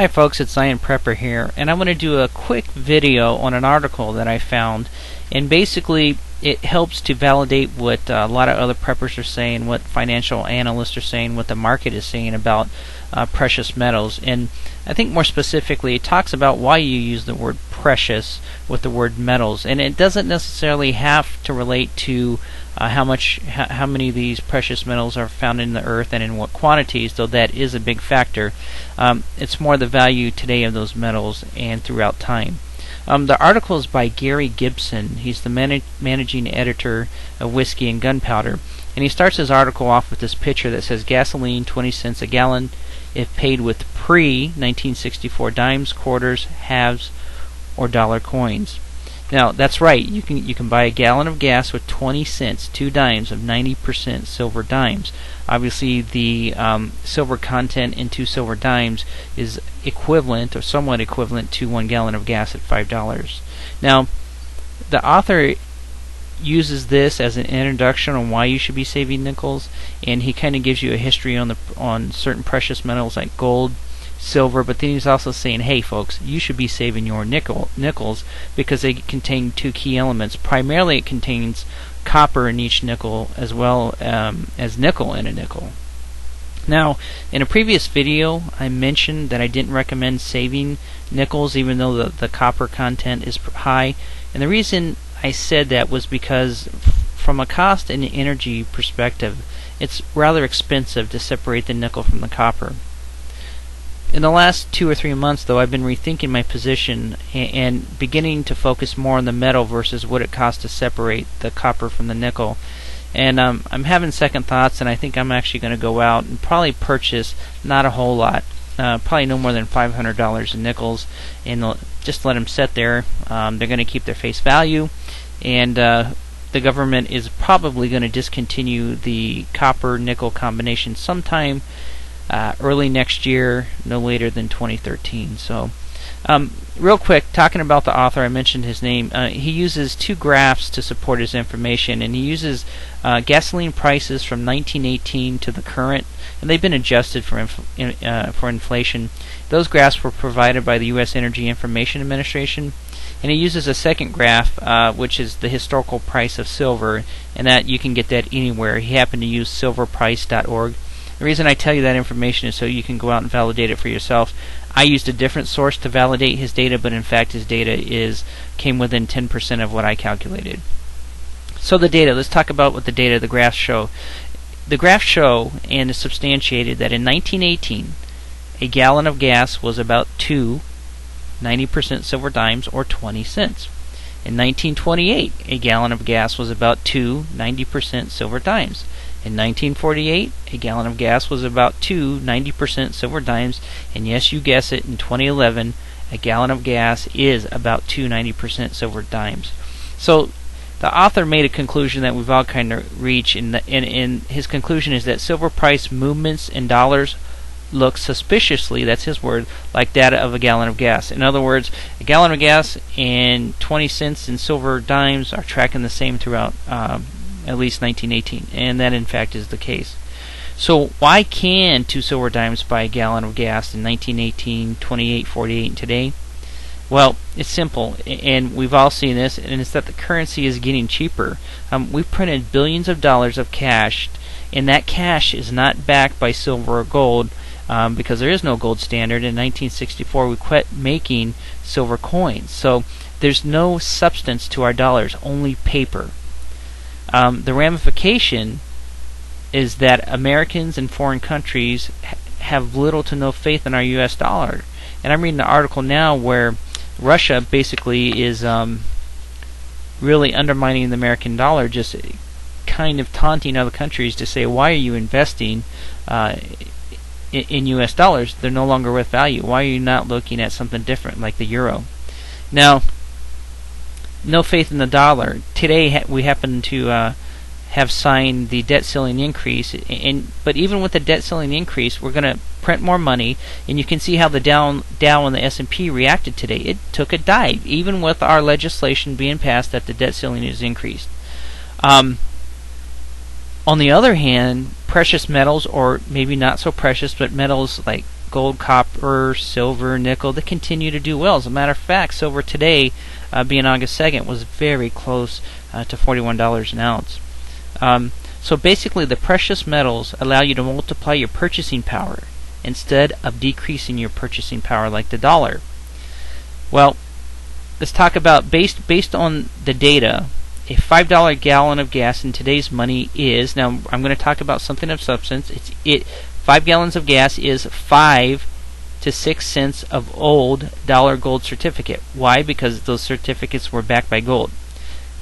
Hi folks, it's Zion Prepper here, and I want to do a quick video on an article that I found, and basically it helps to validate what a lot of other preppers are saying, what financial analysts are saying, what the market is saying about precious metals. And I think more specifically it talks about why you use the word precious with the word metals, and it doesn't necessarily have to relate to how many of these precious metals are found in the earth and in what quantities, though that is a big factor. It's more the value today of those metals and throughout time. The article is by Gary Gibson. He's the managing editor of Whiskey and Gunpowder, and he starts his article off with this picture that says gasoline 20 cents a gallon if paid with pre-1964 dimes, quarters, halves, or dollar coins. Now that's right, you can buy a gallon of gas with 20 cents, 2 dimes of 90% silver dimes. Obviously the silver content in 2 silver dimes is equivalent or somewhat equivalent to 1 gallon of gas at $5. Now the author uses this as an introduction on why you should be saving nickels, and he kind of gives you a history on certain precious metals like gold, silver, but then he's also saying, hey folks, you should be saving your nickels because they contain 2 key elements. Primarily it contains copper in each nickel as well as nickel in a nickel. Now in a previous video I mentioned that I didn't recommend saving nickels even though the copper content is high, and the reason I said that was because from a cost and energy perspective it's rather expensive to separate the nickel from the copper. In the last 2 or 3 months, though, I've been rethinking my position and beginning to focus more on the metal versus what it costs to separate the copper from the nickel. And I'm having second thoughts, and I think I'm actually going to go out and probably purchase not a whole lot, probably no more than $500 in nickels, and just let them sit there. They're going to keep their face value, and the government is probably going to discontinue the copper-nickel combination sometime early next year, no later than 2013. So real quick, talking about the author, I mentioned his name. He uses 2 graphs to support his information, and he uses gasoline prices from 1918 to the current, and they've been adjusted for inflation. Those graphs were provided by the U.S. Energy Information Administration, and he uses a second graph which is the historical price of silver, and that you can get that anywhere. He happened to use silverprice.org. The reason I tell you that information is so you can go out and validate it for yourself. I used a different source to validate his data, but in fact his data came within 10% of what I calculated. So the data, let's talk about what the graphs show. The graphs show and is substantiated that in 1918 a gallon of gas was about 2 90% silver dimes or 20 cents. In 1928 a gallon of gas was about 2 90% silver dimes. In 1948, a gallon of gas was about 2 90% silver dimes, and yes, you guess it, in 2011, a gallon of gas is about 2 90% silver dimes. So the author made a conclusion that we've all kind of reached, and his conclusion is that silver price movements in dollars look suspiciously, that's his word, like that of a gallon of gas. In other words, a gallon of gas and 20 cents in silver dimes are tracking the same throughout at least 1918, and that in fact is the case. So why can 2 silver dimes buy a gallon of gas in 1918, 28, 48, and today? Well, it's simple, and we've all seen this, and it's that the currency is getting cheaper. We've printed billions of dollars of cash, and that cash is not backed by silver or gold because there is no gold standard. In 1964 we quit making silver coins, so there's no substance to our dollars, only paper. The ramification is that Americans in foreign countries have little to no faith in our U.S. dollar. And I'm reading an article now where Russia basically is really undermining the American dollar, just kind of taunting other countries to say, why are you investing in U.S. dollars? They're no longer worth value. Why are you not looking at something different like the euro? Now, no faith in the dollar. Today we happen to have signed the debt ceiling increase, but even with the debt ceiling increase, we're going to print more money, and you can see how the Dow and the S&P reacted today. It took a dive, even with our legislation being passed that the debt ceiling is increased. On the other hand, precious metals, or maybe not so precious, but metals like gold, copper, silver, nickel, they continue to do well. As a matter of fact, silver today, being August 2nd, was very close to $41 an ounce. So basically, the precious metals allow you to multiply your purchasing power instead of decreasing your purchasing power like the dollar. Well, let's talk about based on the data. A $5 gallon of gas in today's money is, now I'm going to talk about something of substance. 5 gallons of gas is 5 to 6 cents of old dollar gold certificate. Why? Because those certificates were backed by gold.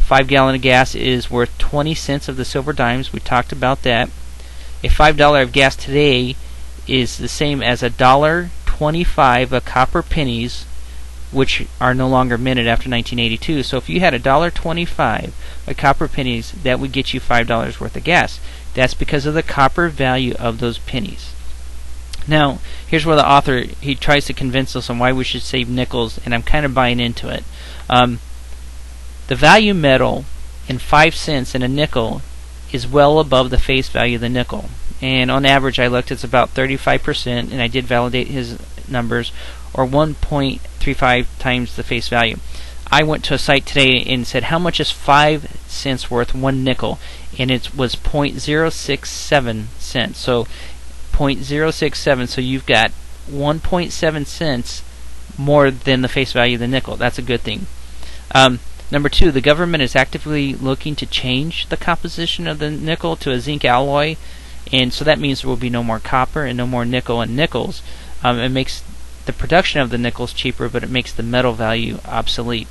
5 gallon of gas is worth 20 cents of the silver dimes. We talked about that. A $5 of gas today is the same as $1.25 of copper pennies, which are no longer minted after 1982. So if you had $1.25 of copper pennies, that would get you $5 worth of gas. That's because of the copper value of those pennies. Now, here's where the author, he tries to convince us on why we should save nickels, and I'm kind of buying into it. The value metal in 5 cents in a nickel is well above the face value of the nickel. And on average, I looked, it's about 35%, and I did validate his numbers, or 1.35 times the face value. I went to a site today and said, how much is 5 cents worth one nickel? And it was 0.067 cents. So 0.067, so you've got 1.7 cents more than the face value of the nickel. That's a good thing. Number 2, the government is actively looking to change the composition of the nickel to a zinc alloy, and so that means there will be no more copper and no more nickel and nickels. It makes the production of the nickels cheaper, but it makes the metal value obsolete.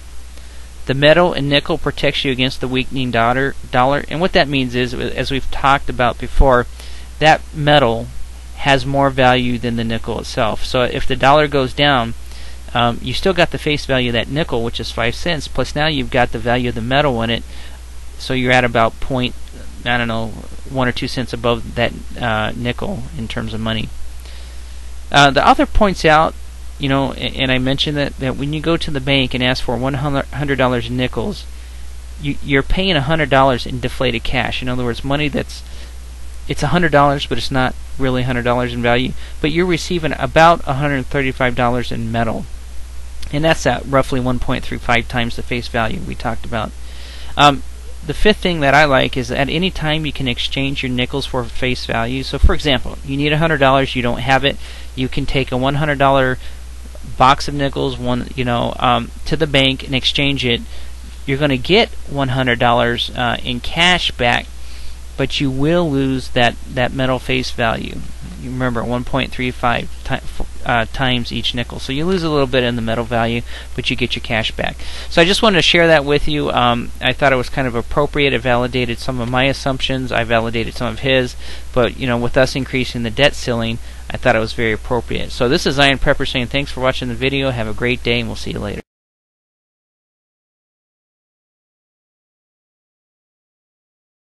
The metal and nickel protects you against the weakening dollar, and what that means is, as we've talked about before, that metal has more value than the nickel itself. So if the dollar goes down, you still got the face value of that nickel, which is 5 cents, plus now you've got the value of the metal in it, so you're at about 1 or 2 cents above that nickel in terms of money. The author points out, and I mentioned that when you go to the bank and ask for $100 in nickels, you're paying $100 in deflated cash. In other words, money it's $100, but it's not really $100 in value, but you're receiving about $135 in metal, and that's at roughly 1.35 times the face value we talked about. The fifth thing that I like is at any time you can exchange your nickels for face value. So for example, you need $100, you don't have it, you can take a $100 box of nickels to the bank and exchange it. You're going to get $100 in cash back, but you will lose that metal face value. You remember, 1.35 times each nickel. So you lose a little bit in the metal value, but you get your cash back. So I just wanted to share that with you. I thought it was kind of appropriate. It validated some of my assumptions. I validated some of his. But with us increasing the debt ceiling, I thought it was very appropriate. So this is Iron Prepper saying thanks for watching the video. Have a great day, and we'll see you later.